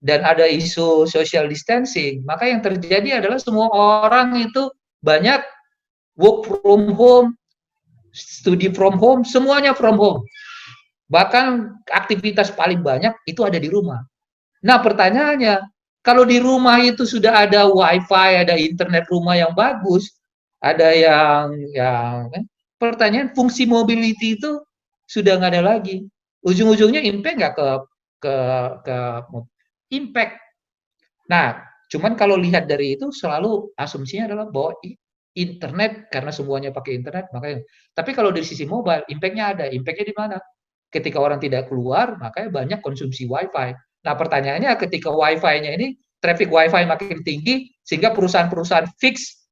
S4: dan ada isu social distancing, maka yang terjadi adalah semua orang itu banyak work from home, study from home, semuanya from home. Bahkan aktivitas paling banyak itu ada di rumah. Nah, pertanyaannya, kalau di rumah itu sudah ada wifi, ada internet rumah yang bagus, ada pertanyaan fungsi mobility itu sudah nggak ada lagi. Ujung-ujungnya impact nggak ke impact. Nah, cuman kalau lihat dari itu selalu asumsinya adalah bahwa internet, karena semuanya pakai internet, makanya. Tapi kalau dari sisi mobile, impact-nya ada. Impact-nya di mana? Ketika orang tidak keluar, makanya banyak konsumsi wifi. Nah, pertanyaannya ketika wifi-nya ini, traffic wifi makin tinggi, sehingga perusahaan-perusahaan fix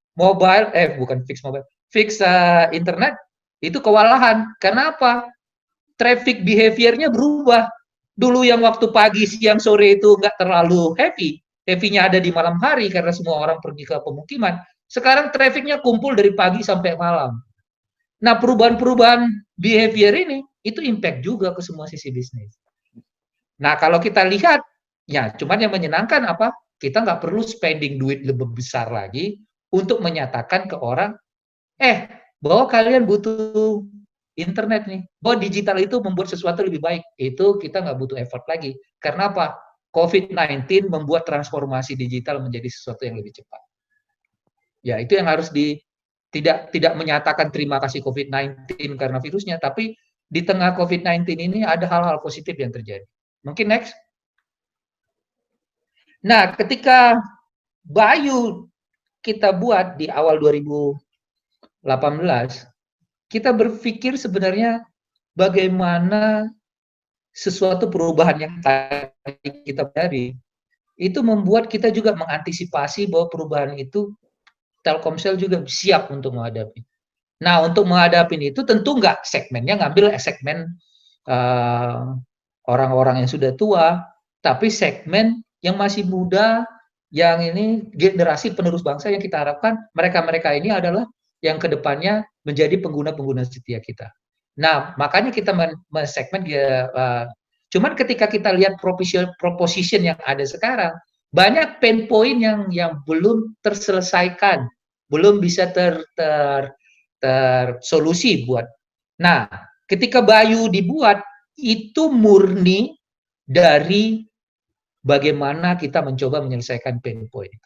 S4: internet, itu kewalahan. Karena apa? Traffic behavior-nya berubah. Dulu yang waktu pagi, siang, sore itu nggak terlalu heavy. Heavy-nya ada di malam hari, karena semua orang pergi ke pemukiman. Sekarang trafficnya kumpul dari pagi sampai malam. Nah, perubahan-perubahan behavior ini, itu impact juga ke semua sisi bisnis. Nah, kalau kita lihat, ya cuman yang menyenangkan apa? Kita nggak perlu spending duit lebih besar lagi untuk menyatakan ke orang, bahwa kalian butuh internet nih, bahwa digital itu membuat sesuatu lebih baik. Itu kita nggak butuh effort lagi. Karena apa? COVID-19 membuat transformasi digital menjadi sesuatu yang lebih cepat. Ya, itu yang harus tidak menyatakan terima kasih COVID-19 karena virusnya, tapi di tengah COVID-19 ini ada hal-hal positif yang terjadi. Mungkin next. Nah, ketika Bayu kita buat di awal 2018, kita berpikir sebenarnya bagaimana sesuatu perubahan yang tadi kita dari itu membuat kita juga mengantisipasi bahwa perubahan itu Telkomsel juga siap untuk menghadapi. Nah, untuk menghadapi itu tentu nggak segmennya ngambil segmen orang-orang yang sudah tua, tapi segmen yang masih muda, yang ini generasi penerus bangsa yang kita harapkan mereka-mereka ini adalah yang kedepannya menjadi pengguna-pengguna setia kita. Nah, makanya kita men-segmen cuman ketika kita lihat proposition yang ada sekarang, banyak pain point yang belum terselesaikan, belum bisa tersolusi buat. Nah, ketika Bayu dibuat, itu murni dari bagaimana kita mencoba menyelesaikan pain point.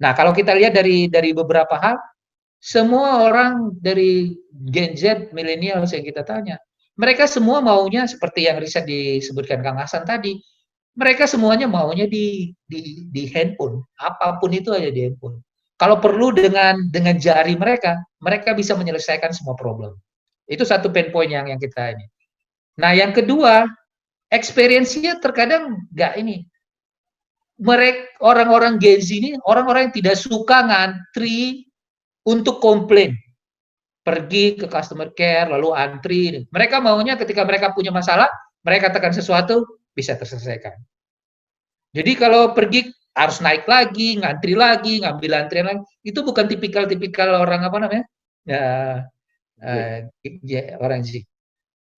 S4: Nah, kalau kita lihat dari beberapa hal, semua orang dari Gen Z, milenial yang kita tanya, Mereka semua maunya seperti yang riset disebutkan Kang Hasan tadi. Mereka semuanya maunya di handphone, apapun itu aja di handphone. Kalau perlu dengan jari mereka bisa menyelesaikan semua problem. Itu satu pain point yang kita ini. Nah, yang kedua, experience-nya terkadang nggak ini. Mereka orang-orang Gen Z ini orang-orang yang tidak suka ngantri untuk komplain. Pergi ke customer care lalu antri. Mereka maunya ketika mereka punya masalah, mereka katakan sesuatu bisa terselesaikan. Jadi kalau pergi harus naik lagi, ngantri lagi, ngambil antrian lagi. Itu bukan tipikal orang apa namanya? Orang Z.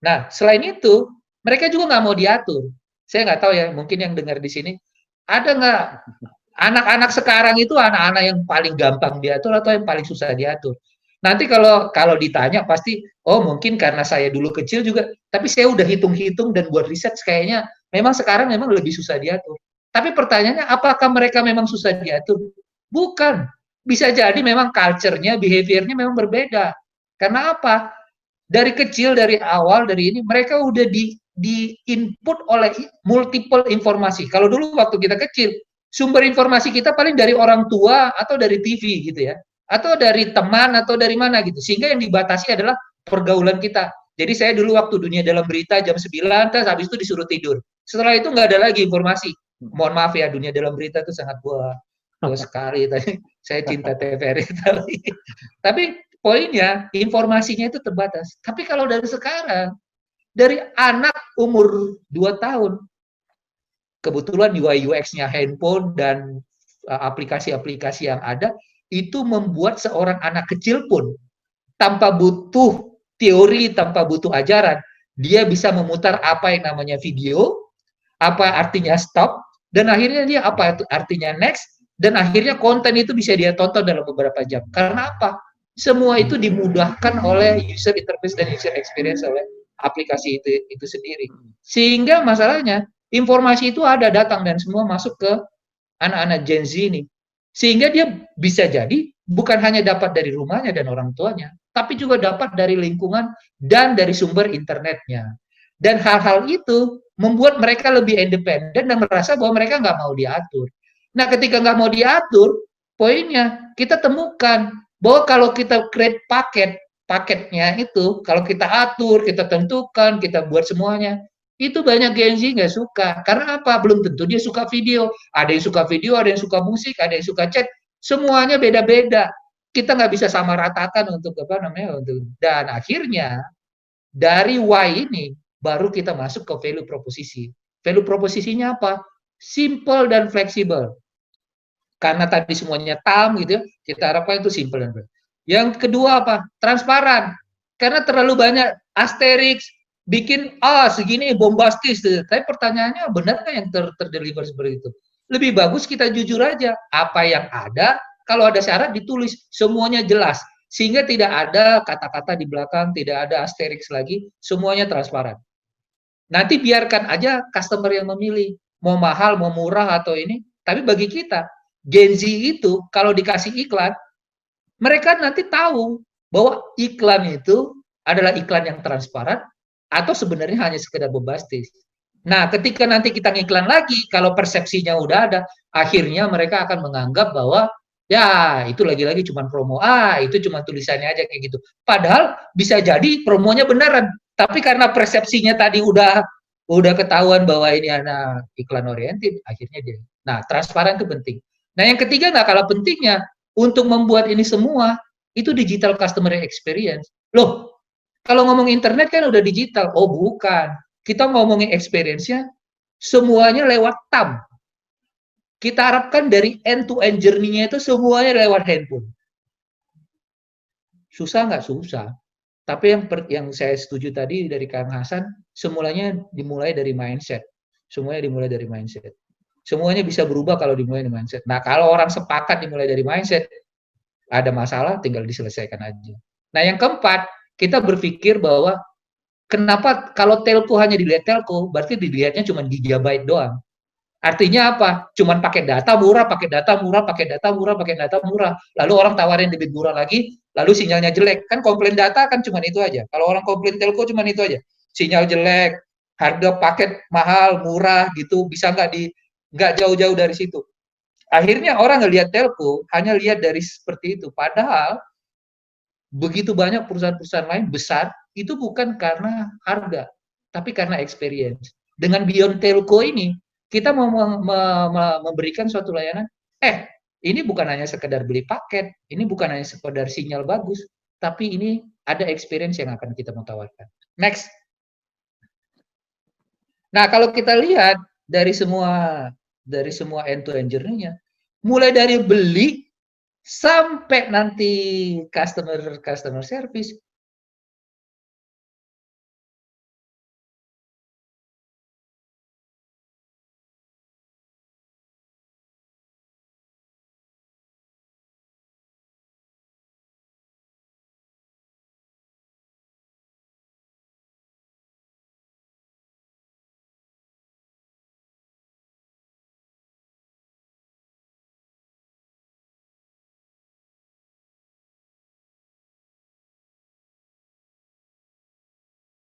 S4: Nah, selain itu, mereka juga nggak mau diatur. Saya nggak tahu ya, mungkin yang dengar di sini, ada nggak anak-anak sekarang itu anak-anak yang paling gampang diatur atau yang paling susah diatur? Nanti kalau ditanya pasti, oh mungkin karena saya dulu kecil juga, tapi saya udah hitung-hitung dan buat riset kayaknya memang sekarang memang lebih susah diatur. Tapi pertanyaannya, apakah mereka memang susah diatur? Bukan. Bisa jadi memang culture-nya, behavior-nya memang berbeda. Karena apa? Dari kecil, dari awal, dari ini, mereka udah di input oleh multiple informasi. Kalau dulu waktu kita kecil, sumber informasi kita paling dari orang tua atau dari TV gitu ya. Atau dari teman atau dari mana gitu. Sehingga yang dibatasi adalah pergaulan kita. Jadi saya dulu waktu Dunia Dalam Berita jam 9, terus habis itu disuruh tidur. Setelah itu nggak ada lagi informasi. Mohon maaf ya, Dunia Dalam Berita itu sangat buah sekali. Saya cinta TVRI. Tapi poinnya, informasinya itu terbatas. Tapi kalau dari sekarang, dari anak umur 2 tahun, kebetulan UI UX-nya handphone dan aplikasi-aplikasi yang ada, itu membuat seorang anak kecil pun tanpa butuh teori, tanpa butuh ajaran, dia bisa memutar apa yang namanya video, apa artinya stop, dan akhirnya dia apa artinya next, dan akhirnya konten itu bisa dia tonton dalam beberapa jam. Karena apa? Semua itu dimudahkan oleh user interface dan user experience oleh aplikasi itu sendiri. Sehingga masalahnya, informasi itu ada datang dan semua masuk ke anak-anak Gen Z ini. Sehingga dia bisa jadi bukan hanya dapat dari rumahnya dan orang tuanya, tapi juga dapat dari lingkungan dan dari sumber internetnya. Dan hal-hal itu membuat mereka lebih independen dan merasa bahwa mereka nggak mau diatur. Nah, ketika nggak mau diatur, poinnya kita temukan bahwa kalau kita create paketnya itu, kalau kita atur, kita tentukan, kita buat semuanya, itu banyak Gen Z nggak suka. Karena apa? Belum tentu dia suka video. Ada yang suka video, ada yang suka musik, ada yang suka chat. Semuanya beda-beda. Kita nggak bisa sama ratakan untuk apa namanya. Dan akhirnya dari Y ini baru kita masuk ke value proposisi. Value proposisinya apa? Simple dan fleksibel. Karena tadi semuanya tam gitu, kita harapkan itu simple dan fleksibel. Yang kedua apa? Transparan. Karena terlalu banyak asterisk, bikin segini bombastis. Tapi pertanyaannya benar nggak yang terdeliver seperti itu? Lebih bagus kita jujur aja. Apa yang ada, kalau ada syarat ditulis, semuanya jelas. Sehingga tidak ada kata-kata di belakang, tidak ada asterisk lagi, semuanya transparan. Nanti biarkan aja customer yang memilih, mau mahal, mau murah atau ini. Tapi bagi kita, Gen Z itu kalau dikasih iklan, mereka nanti tahu bahwa iklan itu adalah iklan yang transparan atau sebenarnya hanya sekedar bombastis. Nah, ketika nanti kita ngiklan lagi, kalau persepsinya udah ada, akhirnya mereka akan menganggap bahwa ya itu lagi-lagi cuma promo, itu cuma tulisannya aja kayak gitu. Padahal bisa jadi promonya beneran, tapi karena persepsinya tadi udah ketahuan bahwa ini anak iklan oriented, akhirnya dia. Nah, transparan itu penting. Nah, yang ketiga nggak kalah pentingnya, untuk membuat ini semua, itu digital customer experience. Loh, kalau ngomong internet kan udah digital. Oh, bukan. Kita ngomongin experience-nya, semuanya lewat TAM. Kita harapkan dari end-to-end journey-nya itu semuanya lewat handphone. Susah nggak? Susah. Tapi yang saya setuju tadi dari Kang Hasan, semulanya dimulai dari mindset. Semuanya dimulai dari mindset. Semuanya bisa berubah kalau dimulai dari mindset. Nah, kalau orang sepakat dimulai dari mindset, ada masalah tinggal diselesaikan aja. Nah, yang keempat, kita berpikir bahwa kenapa kalau telco hanya dilihat telco, berarti dilihatnya cuma gigabyte doang. Artinya apa? Cuman pakai data murah, pakai data murah, pakai data murah, pakai data murah. Lalu orang tawarin lebih murah lagi, lalu sinyalnya jelek. Kan komplain data kan cuma itu aja. Kalau orang komplain telco cuma itu aja. sinyal jelek, harga paket mahal, murah gitu, bisa nggak jauh-jauh dari situ. Akhirnya orang ngelihat telco hanya lihat dari seperti itu. Padahal begitu banyak perusahaan-perusahaan lain besar itu bukan karena harga, tapi karena experience. Dengan Beyond Telco ini kita mau memberikan suatu layanan. Ini bukan hanya sekedar beli paket, ini bukan hanya sekedar sinyal bagus, tapi ini ada experience yang akan kita mau tawarkan. Next. Nah, kalau kita lihat dari semua end-to-end journey-nya, mulai dari beli sampai nanti customer service,